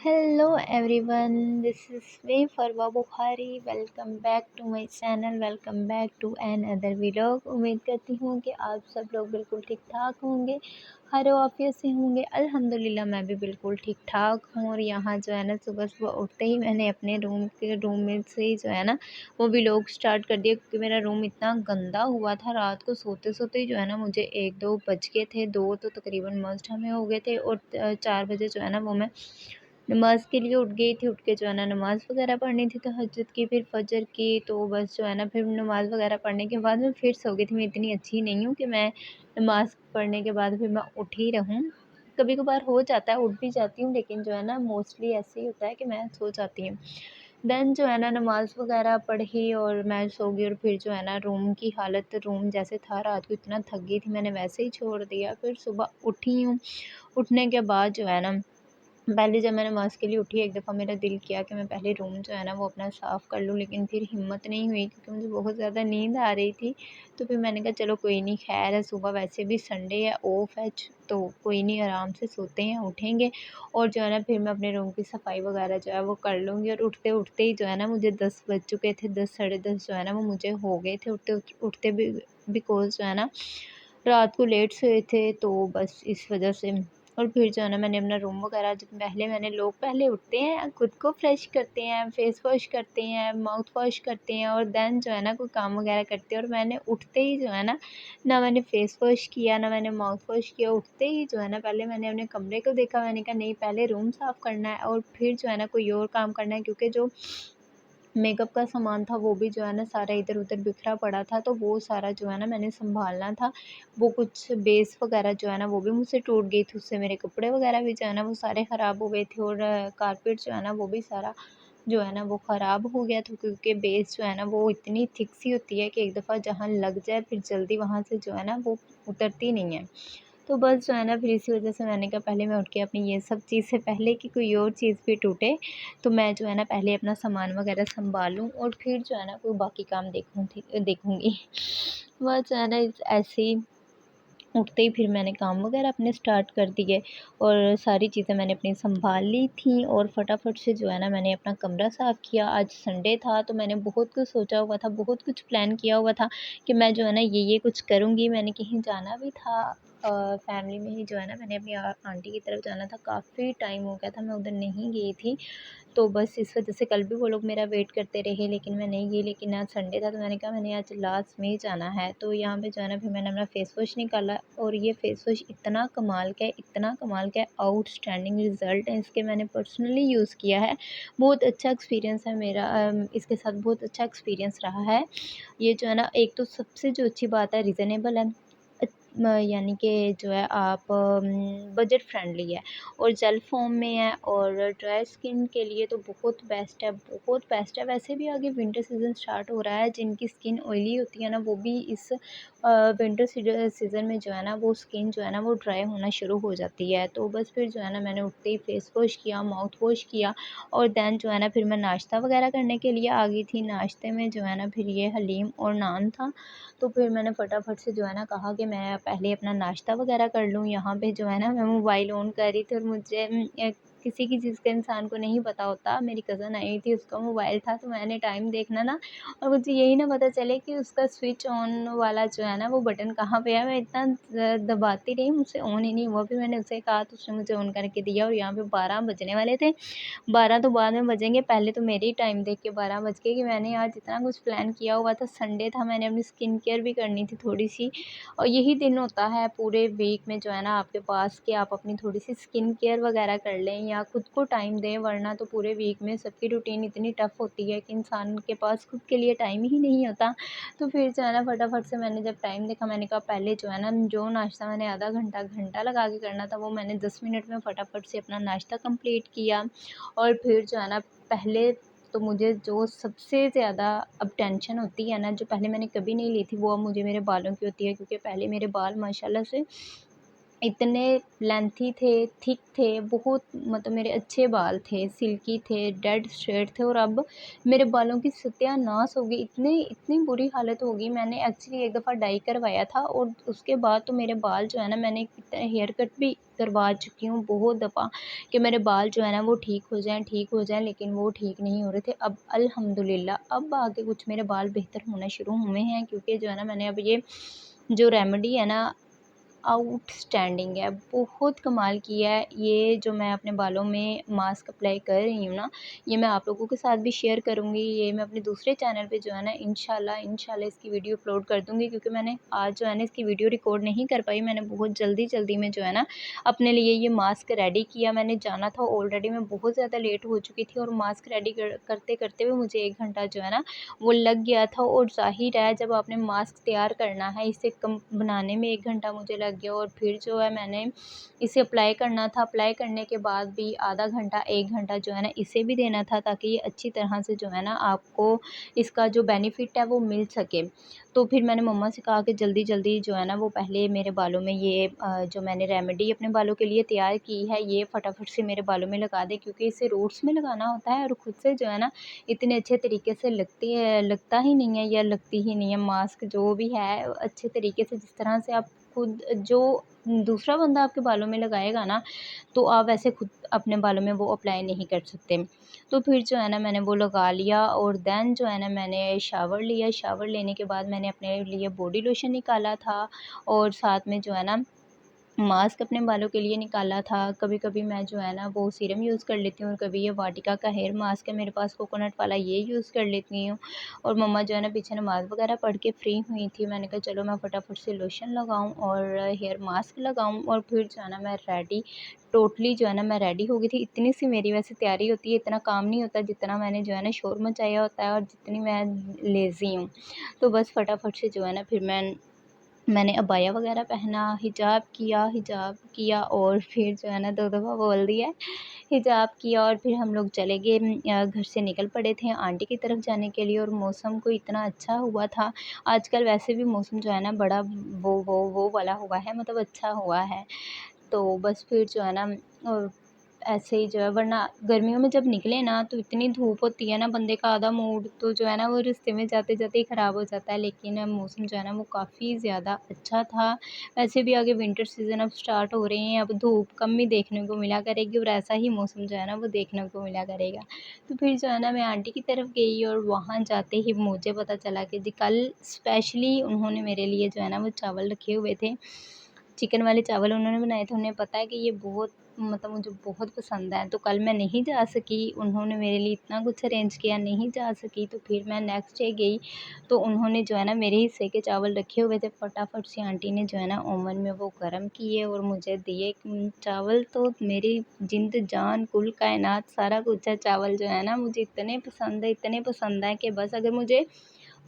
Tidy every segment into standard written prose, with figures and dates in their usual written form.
Hello everyone, this is me Farwa Bukhari. Welcome back to my channel. Welcome back to another vlog. उम्मीद करती हूँ कि आप सब लोग बिल्कुल ठीक ठाक होंगे, हर ऑफिस से होंगे। अल्हम्दुलिल्लाह मैं भी बिल्कुल ठीक ठाक हूँ। और यहाँ जो है ना सुबह सुबह उठते ही मैंने अपने रूम में से ही जो है ना वो व्लॉग स्टार्ट कर दिया, क्योंकि मेरा रूम इतना गंदा हुआ था। रात को सोते सोते ही जो है ना मुझे 1-2 बज गए थे, 2 तो तकरीबन मस्ट हमें हो गए थे। और 4 बजे जो है ना वो मैं नमाज़ के लिए उठ गई थी। उठ के जो है ना नमाज़ वग़ैरह पढ़नी थी तहज्जुद की, फिर फ़जर की। तो बस जो है ना फिर नमाज़ वग़ैरह पढ़ने के बाद मैं फिर सो गई थी। मैं इतनी अच्छी नहीं हूँ कि मैं नमाज़ पढ़ने के बाद फिर मैं उठ ही रहूँ। कभी-कभार हो जाता है, उठ भी जाती हूँ, लेकिन जो है ना मोस्टली ऐसे ही होता है कि मैं सो जाती हूँ। देन जो है ना नमाज़ वग़ैरह पढ़ी और मैं सो गई। और फिर जो है ना रूम जैसे था, रात को इतना थक गई थी, मैंने वैसे ही छोड़ दिया। फिर सुबह उठी हूँ। उठने के बाद जो है ना पहले जब मैं नमाज़ के लिए उठी, एक दफ़ा मेरा दिल किया कि मैं पहले रूम जो है ना वो अपना साफ़ कर लूँ, लेकिन फिर हिम्मत नहीं हुई, क्योंकि मुझे बहुत ज़्यादा नींद आ रही थी। तो फिर मैंने कहा चलो कोई नहीं, खैर है, सुबह वैसे भी संडे है, ऑफ है, तो कोई नहीं, आराम से सोते हैं, उठेंगे। और जो है ना फिर मैं अपने रूम की सफाई वगैरह जो है वो कर लूँगी। और उठते उठते ही जो है ना मुझे 10 बज चुके थे, 10 साढ़े 10 जो है ना वो मुझे हो गए थे उठते उठते भी, बिकॉज़ जो है ना रात को लेट सोए थे, तो बस इस वजह से। और फिर जो है ना मैंने अपना रूम वगैरह, जब लोग पहले उठते हैं, खुद को फ्रेश करते हैं, फेस वॉश करते हैं, माउथ वॉश करते हैं, और देन जो है ना कोई काम वगैरह करते हैं। और मैंने उठते ही जो है ना मैंने फेस वॉश किया, ना मैंने माउथ वॉश किया। उठते ही जो है ना पहले मैंने अपने कमरे को देखा, मैंने कहा नहीं, पहले रूम साफ़ करना है और फिर जो है ना कोई और काम करना है, क्योंकि जो मेकअप का सामान था वो भी जो है ना सारा इधर-उधर बिखरा पड़ा था, तो वो सारा जो है ना मैंने सँभालना था। वो कुछ बेस वग़ैरह जो है ना वो भी मुझसे टूट गई थी, उससे मेरे कपड़े वग़ैरह भी जो है ना वो सारे ख़राब हो गए थे। और कारपेट जो है ना वो भी सारा जो है ना वो ख़राब हो गया था, क्योंकि बेस जो है ना वो इतनी थिक सी होती है कि एक दफ़ा जहाँ लग जाए फिर जल्दी वहाँ से जो है ना वो उतरती नहीं है। तो बस जो है ना फिर इसी वजह से मैंने कहा पहले मैं उठ के अपनी ये सब चीज़ से पहले कि कोई और चीज़ भी टूटे, तो मैं जो है ना पहले अपना सामान वगैरह सँभालूँ और फिर जो है ना कोई बाकी काम देखूँगी। बस जो है ना ऐसे ही उठते ही फिर मैंने काम वगैरह अपने स्टार्ट कर दिए, और सारी चीज़ें मैंने अपनी सँभाल ली थी। और फटाफट से जो है ना मैंने अपना कमरा साफ़ किया। आज संडे था, तो मैंने बहुत कुछ सोचा हुआ था, बहुत कुछ प्लान किया हुआ था कि मैं जो है ना ये कुछ करूँगी। मैंने कहीं जाना भी था, फैमिली में ही जो है ना मैंने अपनी आंटी की तरफ जाना था। काफ़ी टाइम हो गया था मैं उधर नहीं गई थी, तो बस इस वजह से कल भी वो लोग मेरा वेट करते रहे, लेकिन मैं नहीं गई। लेकिन आज संडे था, तो मैंने कहा मैंने आज लास्ट में ही जाना है। तो यहाँ पे जो है ना फिर मैंने अपना फेस वॉश निकाला, और ये फेस वॉश इतना कमाल का है, इतना कमाल का है, आउटस्टैंडिंग रिज़ल्ट है इसके। मैंने पर्सनली यूज़ किया है, बहुत अच्छा एक्सपीरियंस है मेरा। इसके साथ बहुत अच्छा एक्सपीरियंस रहा है। ये जो है ना, एक तो सबसे जो अच्छी बात है, रीज़नेबल है। यानी कि जो है आप बजट फ्रेंडली है, और जेल फॉर्म में है, और ड्राई स्किन के लिए तो बहुत बेस्ट है, बहुत बेस्ट है। वैसे भी आगे विंटर सीज़न स्टार्ट हो रहा है, जिनकी स्किन ऑयली होती है ना वो भी इस विंटर सीज़न में जो है ना वो स्किन जो है ना वो ड्राई होना शुरू हो जाती है। तो बस फिर जो है ना मैंने उठते ही फेस वॉश किया, माउथ वॉश किया, और दैन जो है ना फिर मैं नाश्ता वगैरह करने के लिए आ गई थी। नाश्ते में जो है ना फिर ये हलीम और नान था। तो फिर मैंने फटाफट से जो है ना कहा कि मैं पहले अपना नाश्ता वगैरह कर लूँ। यहाँ पे जो है ना मैं मोबाइल ऑन कर रही थी, और मुझे किसी की चीज़ का इंसान को नहीं पता होता। मेरी कज़न आई थी, उसका मोबाइल था, तो मैंने टाइम देखना ना, और मुझे यही ना पता चले कि उसका स्विच ऑन वाला जो है ना वो बटन कहाँ पे है। मैं इतना दबाती रही, मुझसे ऑन ही नहीं हुआ। फिर मैंने उससे कहा, तो उसने मुझे ऑन करके दिया, और यहाँ पे 12 बजने वाले थे। 12 तो बाद में बजेंगे, पहले तो मेरे ही टाइम देख के 12 बज गए, कि मैंने आज इतना कुछ प्लान किया हुआ था। संडे था, मैंने अपनी स्किन केयर भी करनी थी थोड़ी-सी। और यही दिन होता है पूरे वीक में जो है ना आपके पास, कि आप अपनी थोड़ी-सी स्किन केयर वगैरह कर लें या खुद को टाइम दें, वरना तो पूरे वीक में सबकी रूटीन इतनी टफ़ होती है कि इंसान के पास खुद के लिए टाइम ही नहीं होता। तो फिर जो है ना फटाफट से मैंने जब टाइम देखा, मैंने कहा पहले जो है ना जो नाश्ता मैंने आधा घंटा, घंटा लगा के करना था, वो मैंने 10 मिनट में फटाफट से अपना नाश्ता कंप्लीट किया। और फिर जो है ना पहले तो मुझे जो सबसे ज़्यादा अब टेंशन होती है ना, जो पहले मैंने कभी नहीं ली थी, वो अब मुझे मेरे बालों की होती है, क्योंकि पहले मेरे बाल माशाल्लाह से इतने लेंथी थे, थिक थे, बहुत मतलब मेरे अच्छे बाल थे, सिल्की थे, डेड स्ट्रेट थे और अब मेरे बालों की सत्यानाश हो गई। इतनी बुरी हालत हो गई। मैंने एक्चुअली एक दफ़ा डाई करवाया था और उसके बाद तो मेरे बाल जो है ना, मैंने हेयर कट भी करवा चुकी हूँ बहुत दफ़ा कि मेरे बाल जो है ना वो ठीक हो जाएँ, लेकिन वो ठीक नहीं हो रहे थे। अब अल्हम्दुलिल्लाह अब आगे कुछ मेरे बाल बेहतर होना शुरू हुए हैं, क्योंकि जो है ना मैंने अब ये जो रेमेडी है ना आउटस्टैंडिंग है, बहुत कमाल की है। ये जो मैं अपने बालों में मास्क अप्लाई कर रही हूँ ना, ये मैं आप लोगों के साथ भी शेयर करूँगी। ये मैं अपने दूसरे चैनल पे जो है ना इंशाल्लाह इसकी वीडियो अपलोड कर दूँगी, क्योंकि मैंने आज जो है ना इसकी वीडियो रिकॉर्ड नहीं कर पाई। मैंने बहुत जल्दी में जो है ना अपने लिए ये मास्क रेडी किया। मैंने जाना था ऑलरेडी, मैं बहुत ज़्यादा लेट हो चुकी थी और मास्क रेडी करते हुए मुझे 1 घंटा जो है ना वो लग गया था। और ज़ाहिर है जब आपने मास्क तैयार करना है, इसे कम बनाने में 1 घंटा मुझे लग गया और फिर जो है मैंने इसे अप्लाई करना था। अप्लाई करने के बाद भी आधा घंटा 1 घंटा जो है ना इसे भी देना था, ताकि ये अच्छी तरह से जो है ना आपको इसका जो बेनिफिट है वो मिल सके। तो फिर मैंने मम्मा से कहा कि जल्दी जो है ना वो पहले मेरे बालों में ये जो मैंने रेमेडी अपने बालों के लिए तैयार की है, ये फटाफट से मेरे बालों में लगा दें, क्योंकि इसे रूट्स में लगाना होता है और खुद से जो है ना इतने अच्छे तरीके से लगता ही नहीं है या लगती ही नहीं है। मास्क जो भी है अच्छे तरीके से जिस तरह से आप खुद जो दूसरा बंदा आपके बालों में लगाएगा ना, तो आप वैसे खुद अपने बालों में वो अप्लाई नहीं कर सकते। तो फिर जो है ना मैंने वो लगा लिया और देन जो है ना मैंने शावर लिया। शावर लेने के बाद मैंने अपने लिए बॉडी लोशन निकाला था और साथ में जो है ना मास्क अपने बालों के लिए निकाला था। कभी-कभी मैं जो है ना वो सीरम यूज़ कर लेती हूँ और कभी ये वाटिका का हेयर मास्क है मेरे पास कोकोनट वाला, ये यूज़ कर लेती हूँ। और मम्मा जो है ना पीछे नमाज़ वगैरह पढ़ के फ्री हुई थी। मैंने कहा चलो मैं फटाफट से लोशन लगाऊँ और हेयर मास्क लगाऊँ और फिर जो है ना मैं टोटली जो है ना मैं रेडी हो गई थी। इतनी सी मेरी वैसे तैयारी होती है, इतना काम नहीं होता जितना मैंने जो है ना शोर मचाया होता है और जितनी मैं लेज़ी हूँ। तो बस फटाफट से जो है ना फिर मैंने अबाया वगैरह पहना, हिजाब किया और फिर जो है ना 2 दफ़ा बोल दिया है, हिजाब किया और फिर हम लोग चले गए घर से निकल पड़े थे आंटी की तरफ जाने के लिए। और मौसम को इतना अच्छा हुआ था। आजकल वैसे भी मौसम जो है ना बड़ा वो वाला हुआ है, मतलब अच्छा हुआ है। तो बस फिर जो है ना ऐसे ही जो है, वरना गर्मियों में जब निकले ना तो इतनी धूप होती है ना, बंदे का आधा मूड तो जो है ना वो रास्ते में जाते-जाते ही ख़राब हो जाता है। लेकिन मौसम जो है ना वो काफ़ी ज़्यादा अच्छा था। वैसे भी आगे विंटर सीज़न अब स्टार्ट हो रहे हैं, अब धूप कम ही देखने को मिला करेगी और ऐसा ही मौसम जो है ना वो देखने को मिला करेगा। तो फिर जो है ना मैं आंटी की तरफ गई और वहाँ जाते ही मुझे पता चला कि जी कल स्पेशली उन्होंने मेरे लिए जो है ना वो चावल रखे हुए थे। चिकन वाले चावल उन्होंने बनाए थे। उन्हें पता है कि ये बहुत मतलब मुझे बहुत पसंद है, तो कल मैं नहीं जा सकी। उन्होंने मेरे लिए इतना कुछ अरेंज किया, नहीं जा सकी। तो फिर मैं नेक्स्ट डे गई, तो उन्होंने जो है ना मेरे हिस्से के चावल रखे हुए थे। फटाफट से आंटी ने जो है ना ओवन में वो गरम किए और मुझे दिए। चावल तो मेरी जिंद जान कुल कायनात सारा कुछ है। चावल जो है ना मुझे इतने पसंद है कि बस अगर मुझे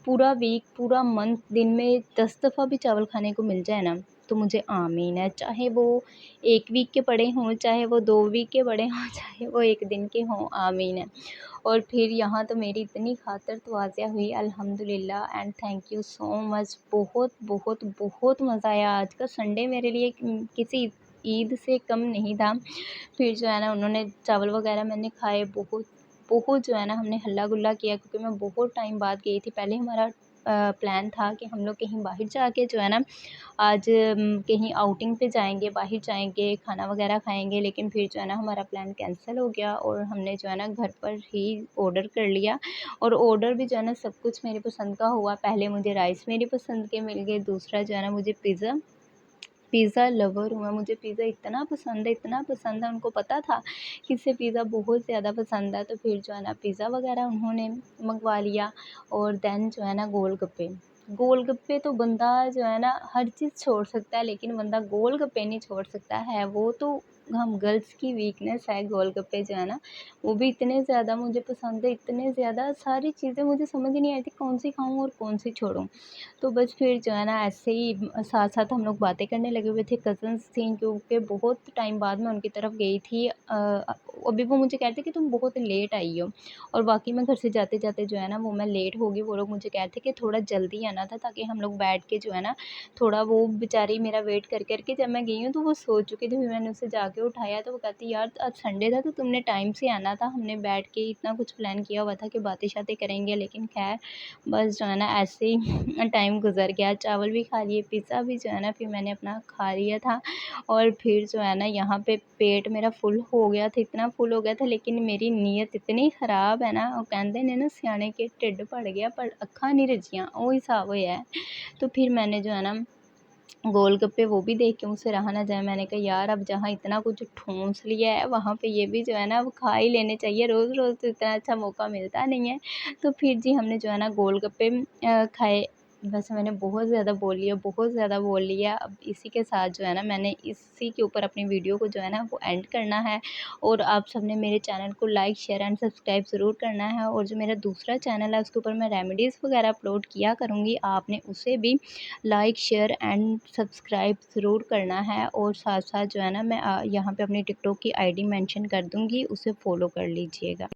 पूरा वीक, पूरा मंथ दिन में 10 दफ़ा भी चावल खाने को मिल जाए ना, तो मुझे आमीन है। चाहे वो 1 वीक के पड़े हों, चाहे वो 2 वीक के पड़े हों, चाहे वो 1 दिन के हों, आमीन है। और फिर यहाँ तो मेरी इतनी खातिर तवाज़िया हुई अल्हम्दुलिल्लाह and thank you so much. बहुत मज़ा आया। आज का संडे मेरे लिए किसी ईद से कम नहीं था। फिर जो है ना उन्होंने चावल वग़ैरह मैंने खाए। बहुत जो है ना हमने हल्ला-गुल्ला किया, क्योंकि मैं बहुत टाइम बाद गई थी। पहले हमारा प्लान था कि हम लोग कहीं बाहर जाके जो है ना आज कहीं आउटिंग पे जाएँगे, बाहर जाएँगे, खाना वगैरह खाएँगे। लेकिन फिर जो है ना हमारा प्लान कैंसल हो गया और हमने जो है ना घर पर ही ऑर्डर कर लिया। और ऑर्डर भी जो है ना सब कुछ मेरी पसंद का हुआ। पहले मुझे राइस मेरी पसंद के मिल गए, दूसरा जो है ना मुझे पिज़्ज़ा लवर हूँ मैं। मुझे पिज़्ज़ा इतना पसंद है। उनको पता था कि इसे पिज़्ज़ा बहुत ज़्यादा पसंद है। तो फिर जो है ना पिज़्ज़ा वग़ैरह उन्होंने मँगवा लिया। और देन जो है ना गोलगप्पे। गोलगप्पे तो बंदा जो है ना हर चीज़ छोड़ सकता है, लेकिन बंदा गोलगप्पे नहीं छोड़ सकता है। वो तो हम गर्ल्स की वीकनेस है गोलगप्पे जो है ना, वो भी इतने ज़्यादा मुझे पसंद है, इतने ज़्यादा सारी चीज़ें मुझे समझ ही नहीं आई थी कौन-सी खाऊँ और कौन-सी छोड़ूँ। तो बस फिर जो है ना ऐसे ही साथ-साथ हम लोग बातें करने लगे हुए थे, कज़िन्स थीं क्योंकि बहुत टाइम बाद मैं उनकी तरफ गई थी। अभी वो मुझे कह रहे थे कि तुम बहुत लेट आई हो, और वाक़ई में घर से जाते-जाते जो है ना वो मैं लेट हो गई। वो लोग मुझे कह रहे थे कि थोड़ा जल्दी आना था ताकि हम लोग बैठ के जो है ना थोड़ा, वो बेचारी मेरा वेट कर के जब मैं गई हूँ तो वो सो चुकी थी। फिर मैंने उसे जाके उठाया तो वो कहती, यार आज संडे था तो तुमने टाइम से आना था, हमने बैठ के इतना कुछ प्लान किया हुआ था कि बातें-शातें करेंगे, लेकिन ख़ैर बस जो है ना ऐसे ही टाइम गुज़र गया। चावल भी खा लिए, पिज़्ज़ा भी जो है ना फिर मैंने अपना खा लिया था, और फिर जो है ना यहाँ पे पेट मेरा फुल हो गया था, इतना फुल हो गया था, लेकिन मेरी नीयत इतनी ख़राब है ना, ਉਹ ਕਹਿੰਦੇ ਨੇ ना ਸਿਆਣੇ के ਢਿੱਡ ਭਰ ਗਿਆ पर ਅੱਖਾਂ नहीं रजियाँ, वो हिसाब होया है। तो फिर मैंने जो है ना गोलगप्पे वो भी देख के मुझसे रहा ना जाए। मैंने कहा यार अब जहाँ इतना कुछ ठूँस लिया है वहाँ पे ये भी जो है ना अब खा ही लेने चाहिए, रोज़-रोज़ तो इतना अच्छा मौका मिलता नहीं है। तो फिर जी हमने जो है ना गोलगप्पे खाए। वैसे मैंने बहुत ज़्यादा बोल लिया। अब इसी के साथ जो है ना मैंने इसी के ऊपर अपनी वीडियो को जो है ना वो एंड करना है, और आप सबने मेरे चैनल को लाइक, शेयर एंड सब्सक्राइब ज़रूर करना है, और जो मेरा दूसरा चैनल है उसके ऊपर मैं रेमेडीज़ वगैरह अपलोड किया करूँगी, आपने उसे भी लाइक, शेयर एंड सब्सक्राइब ज़रूर करना है, और साथ-साथ जो है ना मैं यहाँ पे अपनी टिकटॉक की आईडी मेंशन कर दूँगी, उसे फ़ॉलो कर लीजिएगा।